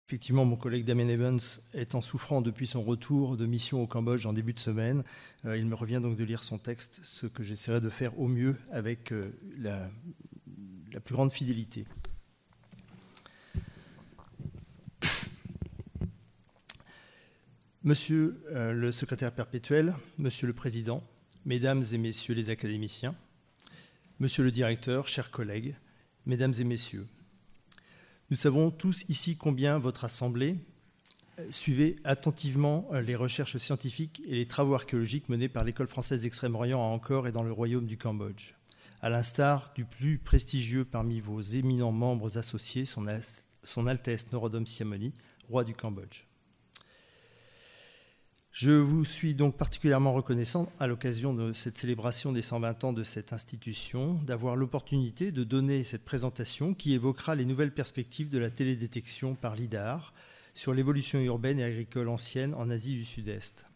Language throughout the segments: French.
Effectivement, mon collègue Damien Evans étant souffrant depuis son retour de mission au Cambodge en début de semaine, il me revient donc de lire son texte, ce que j'essaierai de faire au mieux avec la plus grande fidélité. Monsieur le secrétaire perpétuel, Monsieur le Président, Mesdames et Messieurs les académiciens, Monsieur le Directeur, chers collègues, Mesdames et Messieurs, nous savons tous ici combien votre Assemblée suivait attentivement les recherches scientifiques et les travaux archéologiques menés par l'École française d'Extrême-Orient à Angkor et dans le Royaume du Cambodge, à l'instar du plus prestigieux parmi vos éminents membres associés, Son Altesse Norodom Sihamoni, roi du Cambodge. Je vous suis donc particulièrement reconnaissant, à l'occasion de cette célébration des 120 ans de cette institution, d'avoir l'opportunité de donner cette présentation qui évoquera les nouvelles perspectives de la télédétection par LIDAR sur l'évolution urbaine et agricole ancienne en Asie du Sud-Est.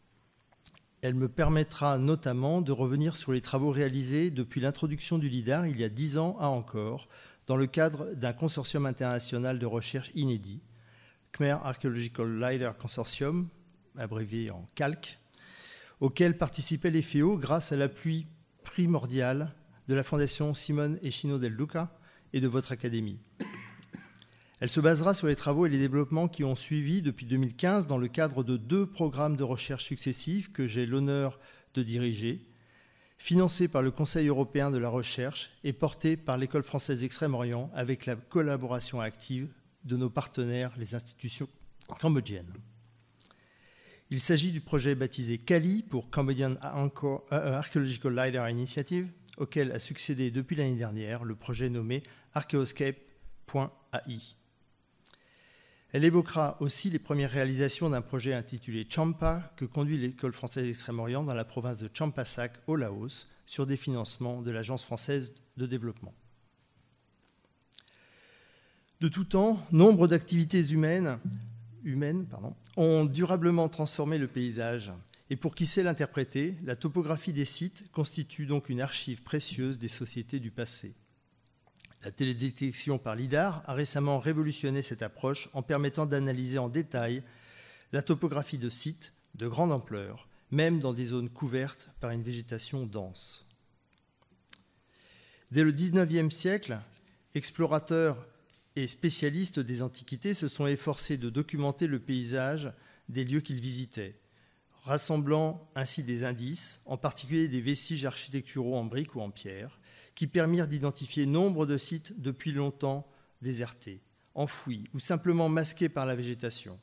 Elle me permettra notamment de revenir sur les travaux réalisés depuis l'introduction du LIDAR il y a 10 ans à Angkor, dans le cadre d'un consortium international de recherche inédit, Khmer Archaeological LIDAR Consortium, abrévié en CALC, auquel participait les FEO grâce à l'appui primordial de la Fondation Simone et Chino Del Duca et de votre Académie. Elle se basera sur les travaux et les développements qui ont suivi depuis 2015 dans le cadre de 2 programmes de recherche successifs que j'ai l'honneur de diriger, financés par le Conseil européen de la recherche et portés par l'École française d'Extrême-Orient avec la collaboration active de nos partenaires, les institutions cambodgiennes. Il s'agit du projet baptisé CALI pour Cambodian Archaeological LIDAR Initiative, auquel a succédé depuis l'année dernière le projet nommé Archaeoscape.ai. Elle évoquera aussi les premières réalisations d'un projet intitulé Champa que conduit l'École française d'Extrême-Orient dans la province de Champasak au Laos sur des financements de l'Agence française de développement. De tout temps, nombre d'activités humaines ont durablement transformé le paysage. Et pour qui sait l'interpréter, la topographie des sites constitue donc une archive précieuse des sociétés du passé. La télédétection par LIDAR a récemment révolutionné cette approche en permettant d'analyser en détail la topographie de sites de grande ampleur, même dans des zones couvertes par une végétation dense. Dès le XIXe siècle, explorateurs et spécialistes des antiquités se sont efforcés de documenter le paysage des lieux qu'ils visitaient, rassemblant ainsi des indices, en particulier des vestiges architecturaux en briques ou en pierre, qui permirent d'identifier nombre de sites depuis longtemps désertés, enfouis ou simplement masqués par la végétation.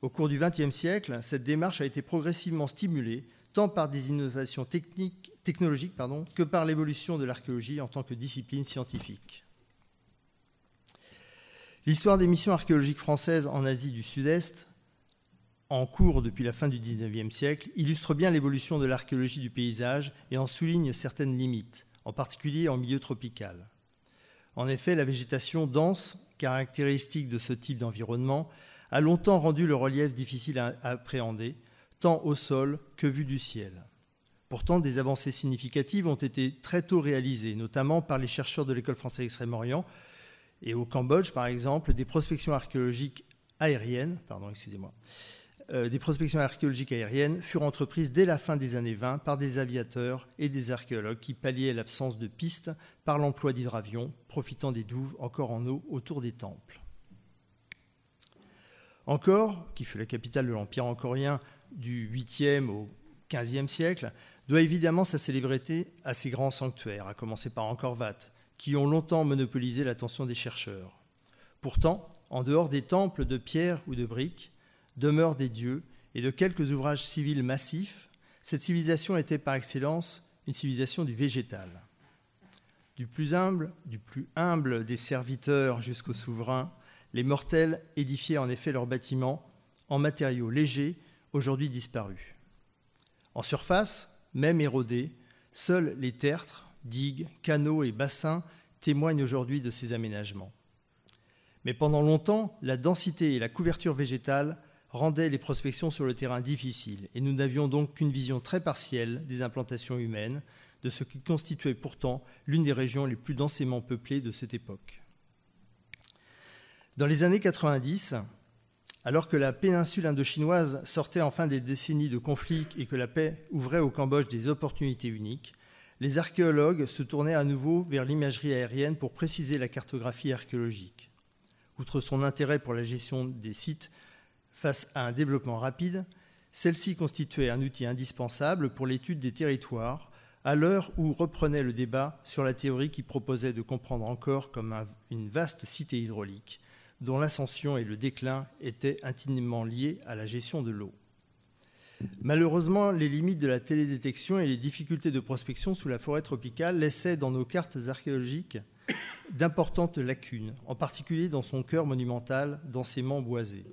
Au cours du XXe siècle, cette démarche a été progressivement stimulée tant par des innovations technologiques que par l'évolution de l'archéologie en tant que discipline scientifique. L'histoire des missions archéologiques françaises en Asie du Sud-Est, en cours depuis la fin du XIXe siècle, illustre bien l'évolution de l'archéologie du paysage et en souligne certaines limites, en particulier en milieu tropical. En effet, la végétation dense, caractéristique de ce type d'environnement, a longtemps rendu le relief difficile à appréhender, tant au sol que vu du ciel. Pourtant, des avancées significatives ont été très tôt réalisées, notamment par les chercheurs de l'École française d'Extrême-Orient. Et au Cambodge, par exemple, des prospections archéologiques aériennes furent entreprises dès la fin des années 20 par des aviateurs et des archéologues qui palliaient l'absence de pistes par l'emploi d'hydravions, profitant des douves encore en eau autour des temples. Angkor, qui fut la capitale de l'Empire angkorien du 8e au 15e siècle, doit évidemment sa célébrité à ses grands sanctuaires, à commencer par Angkor Wat, qui ont longtemps monopolisé l'attention des chercheurs. Pourtant, en dehors des temples de pierre ou de briques, demeurent des dieux et de quelques ouvrages civils massifs, cette civilisation était par excellence une civilisation du végétal. Du plus humble des serviteurs jusqu'aux souverains, les mortels édifiaient en effet leurs bâtiments en matériaux légers, aujourd'hui disparus. En surface, même érodés, seuls les tertres, digues, canaux et bassins témoignent aujourd'hui de ces aménagements. Mais pendant longtemps, la densité et la couverture végétale rendaient les prospections sur le terrain difficiles et nous n'avions donc qu'une vision très partielle des implantations humaines, de ce qui constituait pourtant l'une des régions les plus densément peuplées de cette époque. Dans les années 90, alors que la péninsule indochinoise sortait enfin des décennies de conflits et que la paix ouvrait au Cambodge des opportunités uniques, les archéologues se tournaient à nouveau vers l'imagerie aérienne pour préciser la cartographie archéologique. Outre son intérêt pour la gestion des sites face à un développement rapide, celle-ci constituait un outil indispensable pour l'étude des territoires, à l'heure où reprenait le débat sur la théorie qui proposait de comprendre encore comme une vaste cité hydraulique, dont l'ascension et le déclin étaient intimement liés à la gestion de l'eau. Malheureusement, les limites de la télédétection et les difficultés de prospection sous la forêt tropicale laissaient dans nos cartes archéologiques d'importantes lacunes, en particulier dans son cœur monumental, densément boisé.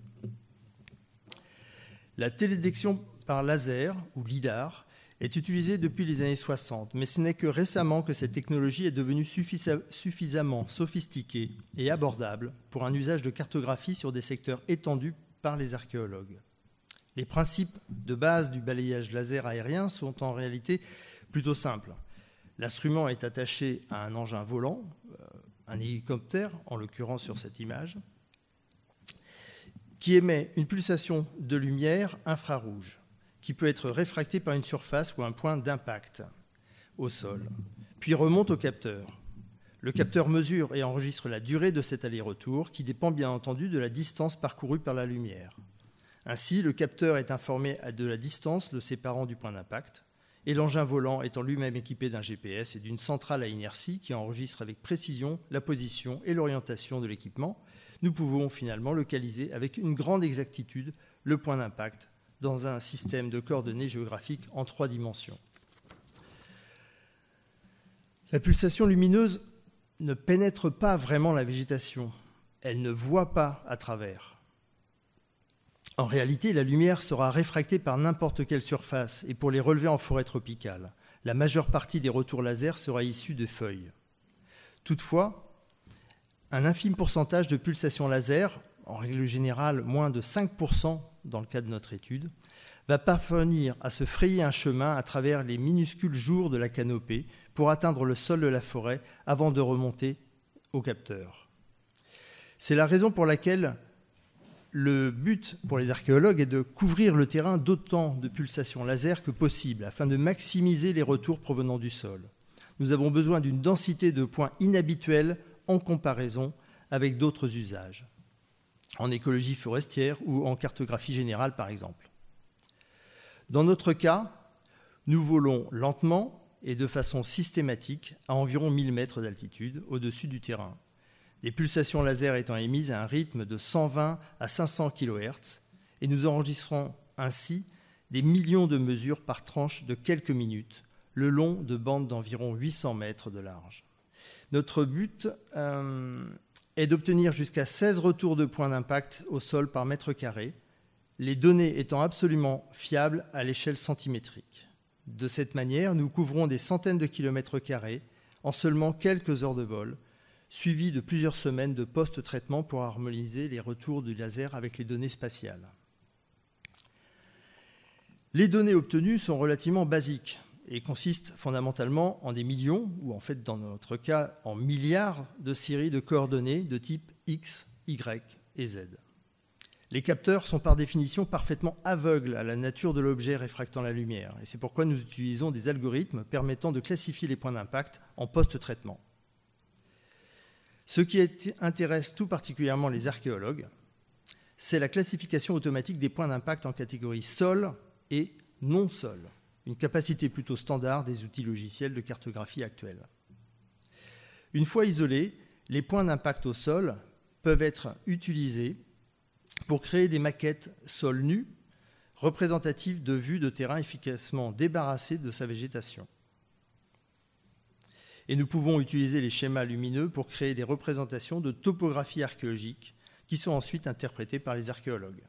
La télédétection par laser, ou LIDAR, est utilisée depuis les années 60, mais ce n'est que récemment que cette technologie est devenue suffisamment sophistiquée et abordable pour un usage de cartographie sur des secteurs étendus par les archéologues. Les principes de base du balayage laser aérien sont en réalité plutôt simples. L'instrument est attaché à un engin volant, un hélicoptère, en l'occurrence sur cette image, qui émet une pulsation de lumière infrarouge, qui peut être réfractée par une surface ou un point d'impact au sol, puis remonte au capteur. Le capteur mesure et enregistre la durée de cet aller-retour, qui dépend bien entendu de la distance parcourue par la lumière. Ainsi, le capteur est informé de la distance le séparant du point d'impact, et l'engin volant étant lui-même équipé d'un GPS et d'une centrale à inertie qui enregistre avec précision la position et l'orientation de l'équipement, nous pouvons finalement localiser avec une grande exactitude le point d'impact dans un système de coordonnées géographiques en 3 dimensions. La pulsation lumineuse ne pénètre pas vraiment la végétation, elle ne voit pas à travers. En réalité, la lumière sera réfractée par n'importe quelle surface et pour les relever en forêt tropicale, la majeure partie des retours laser sera issue de feuilles. Toutefois, un infime pourcentage de pulsations laser, en règle générale moins de 5% dans le cas de notre étude, va parvenir à se frayer un chemin à travers les minuscules jours de la canopée pour atteindre le sol de la forêt avant de remonter au capteur. C'est la raison pour laquelle le but pour les archéologues est de couvrir le terrain d'autant de pulsations laser que possible afin de maximiser les retours provenant du sol. Nous avons besoin d'une densité de points inhabituelle en comparaison avec d'autres usages, en écologie forestière ou en cartographie générale par exemple. Dans notre cas, nous volons lentement et de façon systématique à environ 1000 mètres d'altitude au-dessus du terrain, des pulsations laser étant émises à un rythme de 120 à 500 kHz, et nous enregistrons ainsi des millions de mesures par tranche de quelques minutes, le long de bandes d'environ 800 mètres de large. Notre but est d'obtenir jusqu'à 16 retours de points d'impact au sol par mètre carré, les données étant absolument fiables à l'échelle centimétrique. De cette manière, nous couvrons des centaines de kilomètres carrés en seulement quelques heures de vol, suivi de plusieurs semaines de post-traitement pour harmoniser les retours du laser avec les données spatiales. Les données obtenues sont relativement basiques et consistent fondamentalement en des millions, ou en fait dans notre cas en milliards de séries de coordonnées de type X, Y et Z. Les capteurs sont par définition parfaitement aveugles à la nature de l'objet réfractant la lumière, et c'est pourquoi nous utilisons des algorithmes permettant de classifier les points d'impact en post-traitement. Ce qui intéresse tout particulièrement les archéologues, c'est la classification automatique des points d'impact en catégories sol et non-sol, une capacité plutôt standard des outils logiciels de cartographie actuels. Une fois isolés, les points d'impact au sol peuvent être utilisés pour créer des maquettes sol nu représentatives de vues de terrain efficacement débarrassées de sa végétation. Et nous pouvons utiliser les schémas lumineux pour créer des représentations de topographie archéologique qui sont ensuite interprétées par les archéologues.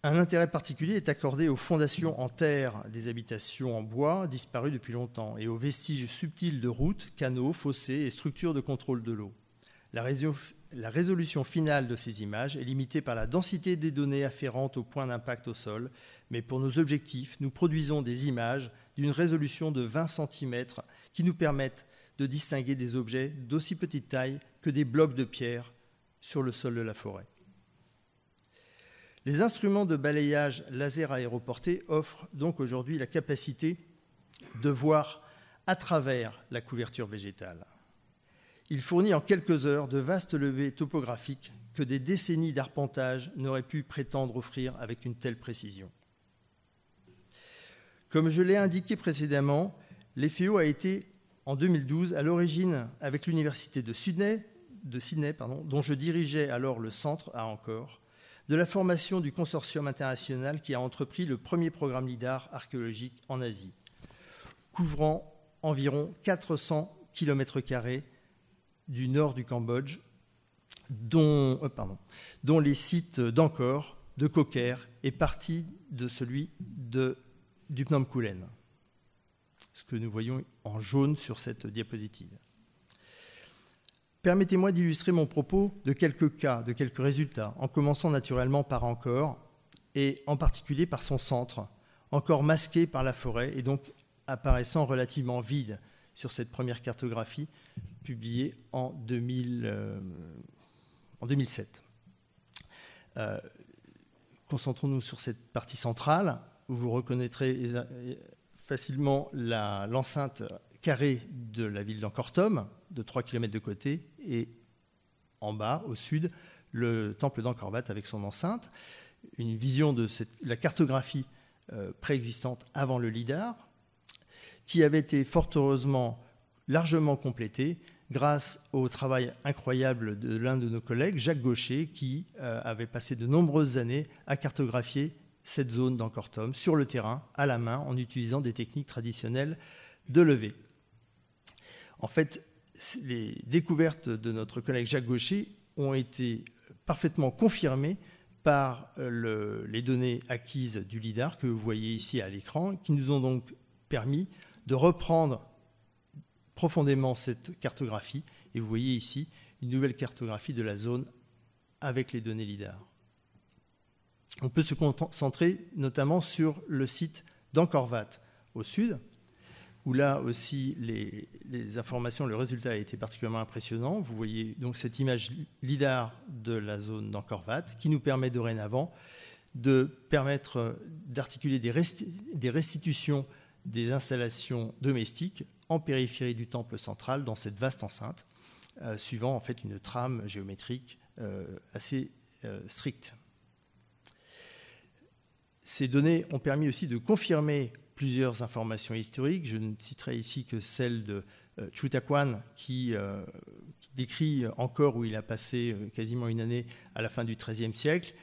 Un intérêt particulier est accordé aux fondations en terre des habitations en bois disparues depuis longtemps et aux vestiges subtils de routes, canaux, fossés et structures de contrôle de l'eau. La résolution finale de ces images est limitée par la densité des données afférentes aux points d'impact au sol, mais pour nos objectifs, nous produisons des images d'une résolution de 20 cm qui nous permettent de distinguer des objets d'aussi petite taille que des blocs de pierre sur le sol de la forêt. Les instruments de balayage laser aéroporté offrent donc aujourd'hui la capacité de voir à travers la couverture végétale. Il fournit en quelques heures de vastes levées topographiques que des décennies d'arpentage n'auraient pu prétendre offrir avec une telle précision. Comme je l'ai indiqué précédemment, l'FEO a été en 2012 à l'origine avec l'université de Sydney, dont je dirigeais alors le centre à Angkor, de la formation du consortium international qui a entrepris le premier programme LIDAR archéologique en Asie, couvrant environ 400 km² du nord du Cambodge, dont les sites d'Angkor, de Khoker et partie de celui du Phnom Kulen, ce que nous voyons en jaune sur cette diapositive. Permettez-moi d'illustrer mon propos de quelques cas, de quelques résultats, en commençant naturellement par Angkor, et en particulier par son centre, encore masqué par la forêt et donc apparaissant relativement vide sur cette première cartographie publiée en 2007. Concentrons-nous sur cette partie centrale, où vous reconnaîtrez facilement l'enceinte carrée de la ville d'Angkor Thom, de 3 km de côté, et en bas, au sud, le temple d'Angkor Wat avec son enceinte. Une vision de la cartographie préexistante avant le LIDAR, qui avait été fort heureusement largement complétée grâce au travail incroyable de l'un de nos collègues, Jacques Gaucher, qui avait passé de nombreuses années à cartographier cette zone d'Angkor Thom sur le terrain, à la main, en utilisant des techniques traditionnelles de levée. En fait, les découvertes de notre collègue Jacques Gaucher ont été parfaitement confirmées par les données acquises du LIDAR que vous voyez ici à l'écran, qui nous ont donc permis de reprendre profondément cette cartographie. Et vous voyez ici une nouvelle cartographie de la zone avec les données LIDAR. On peut se concentrer notamment sur le site d'Angkor Wat au sud, où là aussi les informations, le résultat a été particulièrement impressionnant. Vous voyez donc cette image LIDAR de la zone d'Angkor Wat qui nous permet dorénavant d'articuler des restitutions des installations domestiques en périphérie du temple central dans cette vaste enceinte, suivant en fait une trame géométrique assez stricte. Ces données ont permis aussi de confirmer plusieurs informations historiques. Je ne citerai ici que celle de Chu Tak Wan qui décrit Angkor où il a passé quasiment une année à la fin du XIIIe siècle,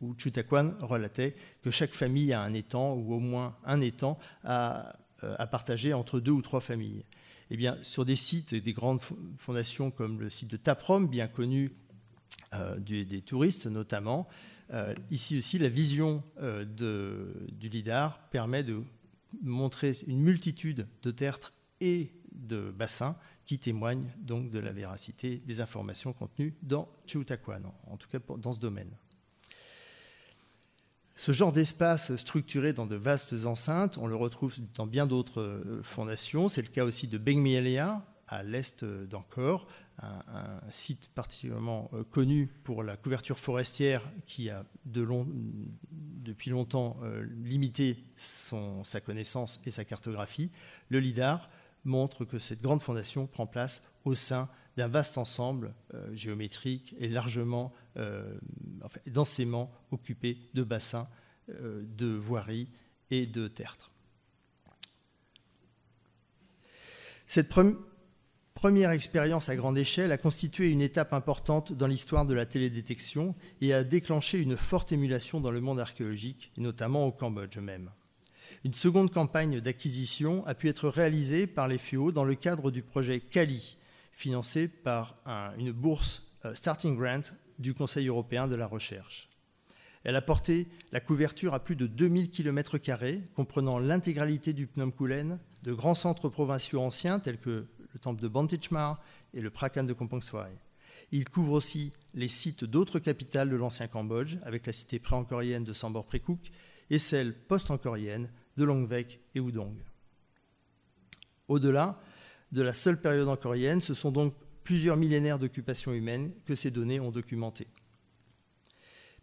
où Chu Tak Wan relatait que chaque famille a un étang ou au moins un étang à partager entre 2 ou 3 familles. Eh bien, sur des sites, des grandes fondations comme le site de Taprom, bien connu des touristes notamment, ici aussi, la vision du LIDAR permet de montrer une multitude de tertres et de bassins qui témoignent donc de la véracité des informations contenues dans Chu Tak Wan, en tout cas dans ce domaine. Ce genre d'espace structuré dans de vastes enceintes, on le retrouve dans bien d'autres fondations. C'est le cas aussi de Beng Mealea, à l'est d'Angkor, un site particulièrement connu pour la couverture forestière qui a depuis longtemps limité sa connaissance et sa cartographie. Le LIDAR montre que cette grande fondation prend place au sein d'un vaste ensemble géométrique et densément occupé de bassins, de voiries et de tertres. Cette première expérience à grande échelle a constitué une étape importante dans l'histoire de la télédétection et a déclenché une forte émulation dans le monde archéologique, et notamment au Cambodge même. Une seconde campagne d'acquisition a pu être réalisée par les FEO dans le cadre du projet CALI, financé par une bourse Starting Grant du Conseil européen de la recherche. Elle a porté la couverture à plus de 2000 km², comprenant l'intégralité du Phnom Kulen, de grands centres provinciaux anciens tels que le temple de Banteachmar et le Prakan de Kompong Swai. Il couvre aussi les sites d'autres capitales de l'ancien Cambodge, avec la cité pré-angkorienne de Sambor Prikuk et celle post-angkorienne de Longvek et Udong. Au-delà de la seule période angkorienne, ce sont donc plusieurs millénaires d'occupation humaine que ces données ont documentées.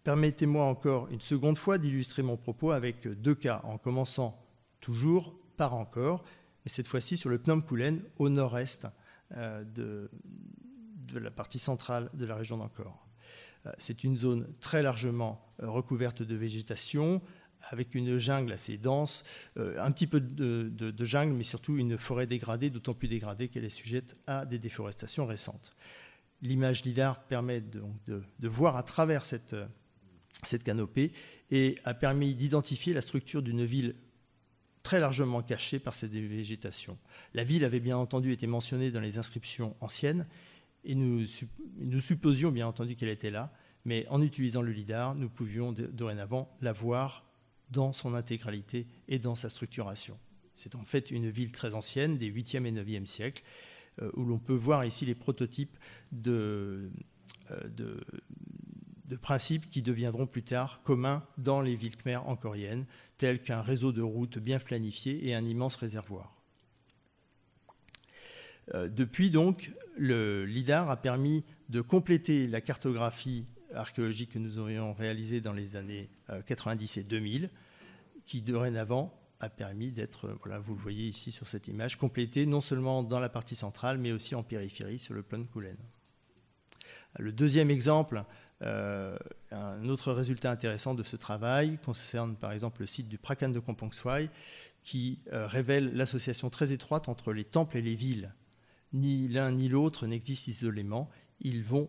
Permettez-moi encore une seconde fois d'illustrer mon propos avec 2 cas, en commençant toujours par Angkor, mais cette fois-ci sur le Phnom Kulen, au nord-est de la partie centrale de la région d'Angkor. C'est une zone très largement recouverte de végétation, avec une jungle assez dense, un petit peu de jungle, mais surtout une forêt dégradée, d'autant plus dégradée qu'elle est sujette à des déforestations récentes. L'image LIDAR permet donc de voir à travers cette canopée et a permis d'identifier la structure d'une ville très largement cachée par cette végétation. La ville avait bien entendu été mentionnée dans les inscriptions anciennes et nous supposions bien entendu qu'elle était là, mais en utilisant le LIDAR, nous pouvions dorénavant la voir dans son intégralité et dans sa structuration. C'est en fait une ville très ancienne, des 8e et 9e siècles, où l'on peut voir ici les prototypes de principes qui deviendront plus tard communs dans les villes khmères angkoriennes, tels qu'un réseau de routes bien planifié et un immense réservoir. Depuis donc, le LIDAR a permis de compléter la cartographie archéologique que nous aurions réalisée dans les années 90 et 2000, qui dorénavant a permis d'être, voilà, vous le voyez ici sur cette image, complétée non seulement dans la partie centrale, mais aussi en périphérie sur le Phnom Kulen. Le deuxième exemple, un autre résultat intéressant de ce travail concerne par exemple le site du Prakan de Kampong Swai, qui révèle l'association très étroite entre les temples et les villes. Ni l'un ni l'autre n'existent isolément, ils vont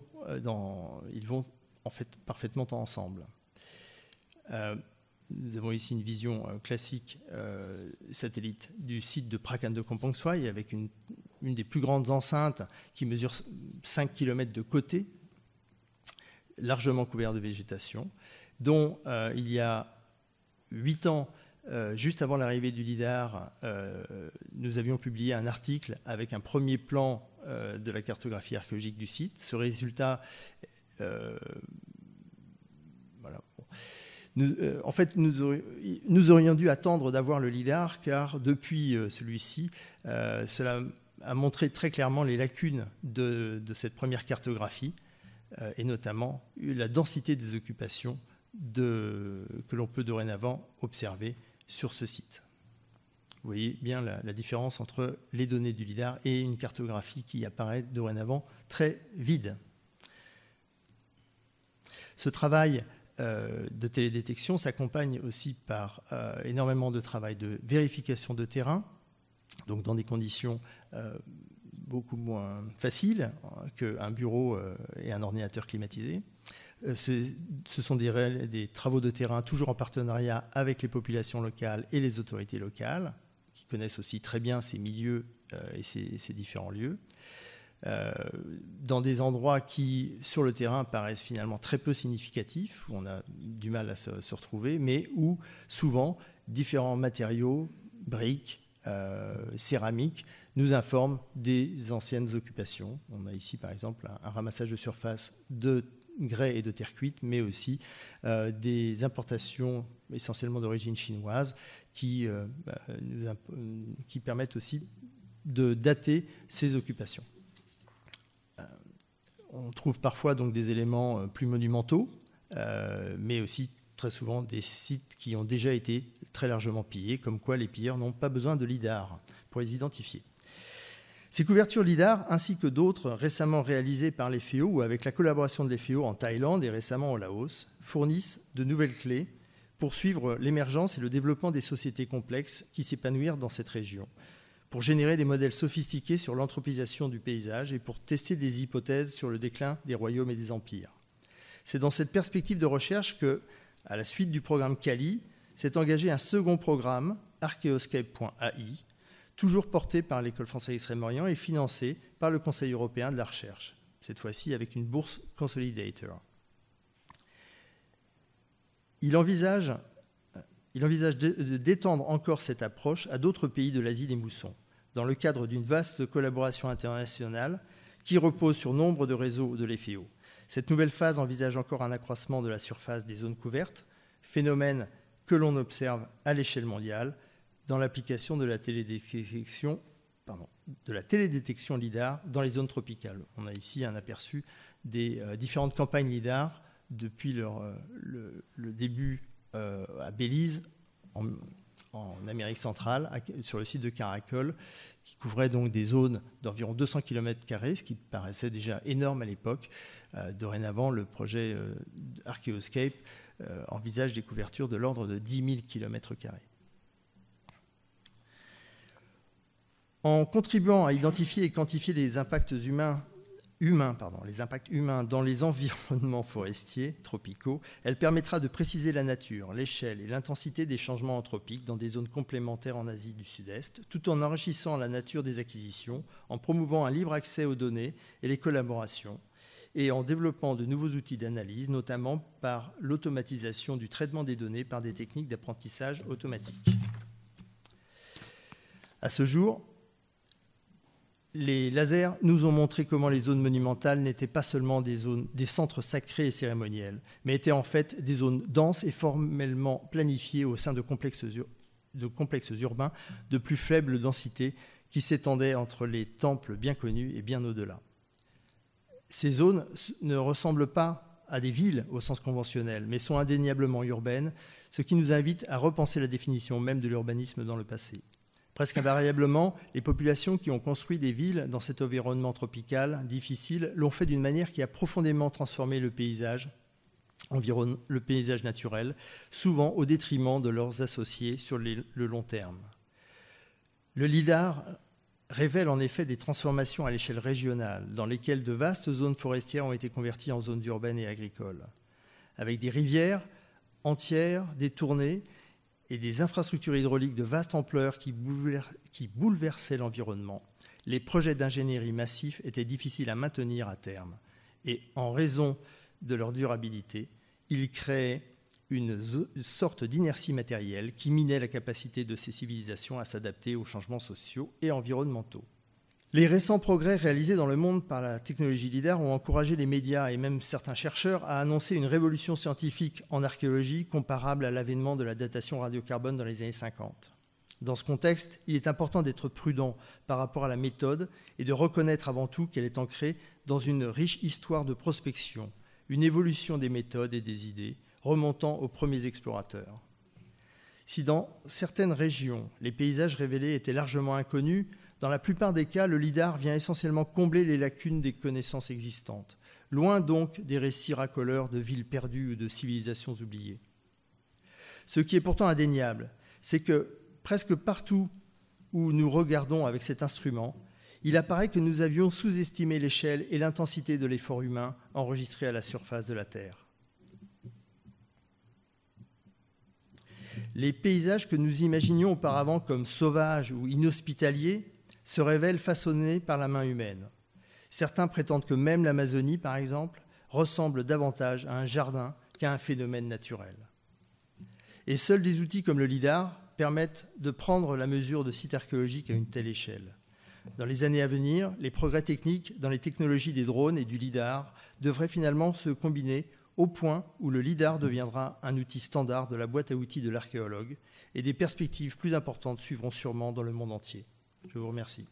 en fait parfaitement ensemble. Nous avons ici une vision classique satellite du site de Prakan de Kampong Swai avec une des plus grandes enceintes qui mesure 5 km de côté, largement couvert de végétation, dont il y a 8 ans, juste avant l'arrivée du LIDAR, nous avions publié un article avec un premier plan de la cartographie archéologique du site. Ce résultat, voilà. En fait, nous aurions dû attendre d'avoir le LIDAR, car depuis celui-ci, cela a montré très clairement les lacunes de cette première cartographie, et notamment la densité des occupations que l'on peut dorénavant observer sur ce site. Vous voyez bien la différence entre les données du LIDAR et une cartographie qui apparaît dorénavant très vide. Ce travail de télédétection s'accompagne aussi par énormément de travail de vérification de terrain, donc dans des conditions beaucoup moins faciles qu'un bureau et un ordinateur climatisé. Ce sont des travaux de terrain toujours en partenariat avec les populations locales et les autorités locales, qui connaissent aussi très bien ces milieux et ces différents lieux, dans des endroits qui, sur le terrain, paraissent finalement très peu significatifs, où on a du mal à se retrouver, mais où, souvent, différents matériaux, briques, céramiques, nous informent des anciennes occupations. On a ici, par exemple, un ramassage de surface de grès et de terre cuite, mais aussi des importations essentiellement d'origine chinoise qui permettent aussi de dater ces occupations. On trouve parfois donc des éléments plus monumentaux, mais aussi très souvent des sites qui ont déjà été très largement pillés, comme quoi les pilleurs n'ont pas besoin de LIDAR pour les identifier. Ces couvertures LIDAR, ainsi que d'autres récemment réalisées par les FEO ou avec la collaboration de l'FEO en Thaïlande et récemment au Laos, fournissent de nouvelles clés pour suivre l'émergence et le développement des sociétés complexes qui s'épanouirent dans cette région, pour générer des modèles sophistiqués sur l'anthropisation du paysage et pour tester des hypothèses sur le déclin des royaumes et des empires. C'est dans cette perspective de recherche que, à la suite du programme CALI, s'est engagé un second programme, Archaeoscape.ai, toujours porté par l'École française Extrême-Orient et financé par le Conseil européen de la recherche, cette fois-ci avec une bourse Consolidator. Il envisage d'étendre encore cette approche à d'autres pays de l'Asie des moussons, dans le cadre d'une vaste collaboration internationale qui repose sur nombre de réseaux de l'FEO. Cette nouvelle phase envisage encore un accroissement de la surface des zones couvertes, phénomène que l'on observe à l'échelle mondiale dans l'application de la télédétection la télédétection LIDAR dans les zones tropicales. On a ici un aperçu des différentes campagnes LIDAR depuis le début à Belize, en Amérique centrale, sur le site de Caracol, qui couvrait donc des zones d'environ 200 km², ce qui paraissait déjà énorme à l'époque. Dorénavant, le projet Archaeoscape envisage des couvertures de l'ordre de 10 000 km². En contribuant à identifier et quantifier les impacts humains dans les environnements forestiers tropicaux, elle permettra de préciser la nature, l'échelle et l'intensité des changements anthropiques dans des zones complémentaires en Asie du Sud-Est, tout en enrichissant la nature des acquisitions, en promouvant un libre accès aux données et les collaborations, et en développant de nouveaux outils d'analyse, notamment par l'automatisation du traitement des données par des techniques d'apprentissage automatique. À ce jour, les lasers nous ont montré comment les zones monumentales n'étaient pas seulement des centres sacrés et cérémoniels, mais étaient en fait des zones denses et formellement planifiées au sein de complexes urbains de plus faible densité qui s'étendaient entre les temples bien connus et bien au-delà. Ces zones ne ressemblent pas à des villes au sens conventionnel, mais sont indéniablement urbaines, ce qui nous invite à repenser la définition même de l'urbanisme dans le passé. Presque invariablement, les populations qui ont construit des villes dans cet environnement tropical difficile l'ont fait d'une manière qui a profondément transformé le paysage naturel, souvent au détriment de leurs associés sur le long terme. Le LIDAR révèle en effet des transformations à l'échelle régionale, dans lesquelles de vastes zones forestières ont été converties en zones urbaines et agricoles, avec des rivières entières détournées et des infrastructures hydrauliques de vaste ampleur qui bouleversaient l'environnement. Les projets d'ingénierie massifs étaient difficiles à maintenir à terme. Et en raison de leur durabilité, ils créaient une sorte d'inertie matérielle qui minait la capacité de ces civilisations à s'adapter aux changements sociaux et environnementaux. Les récents progrès réalisés dans le monde par la technologie LIDAR ont encouragé les médias et même certains chercheurs à annoncer une révolution scientifique en archéologie comparable à l'avènement de la datation radiocarbone dans les années 50. Dans ce contexte, il est important d'être prudent par rapport à la méthode et de reconnaître avant tout qu'elle est ancrée dans une riche histoire de prospection, une évolution des méthodes et des idées remontant aux premiers explorateurs. Si dans certaines régions, les paysages révélés étaient largement inconnus, dans la plupart des cas, le LIDAR vient essentiellement combler les lacunes des connaissances existantes, loin donc des récits racoleurs de villes perdues ou de civilisations oubliées. Ce qui est pourtant indéniable, c'est que presque partout où nous regardons avec cet instrument, il apparaît que nous avions sous-estimé l'échelle et l'intensité de l'effort humain enregistré à la surface de la Terre. Les paysages que nous imaginions auparavant comme sauvages ou inhospitaliers se révèlent façonnés par la main humaine. Certains prétendent que même l'Amazonie, par exemple, ressemble davantage à un jardin qu'à un phénomène naturel. Et seuls des outils comme le LIDAR permettent de prendre la mesure de sites archéologiques à une telle échelle. Dans les années à venir, les progrès techniques dans les technologies des drones et du LIDAR devraient finalement se combiner au point où le LIDAR deviendra un outil standard de la boîte à outils de l'archéologue et des perspectives plus importantes suivront sûrement dans le monde entier. Je vous remercie.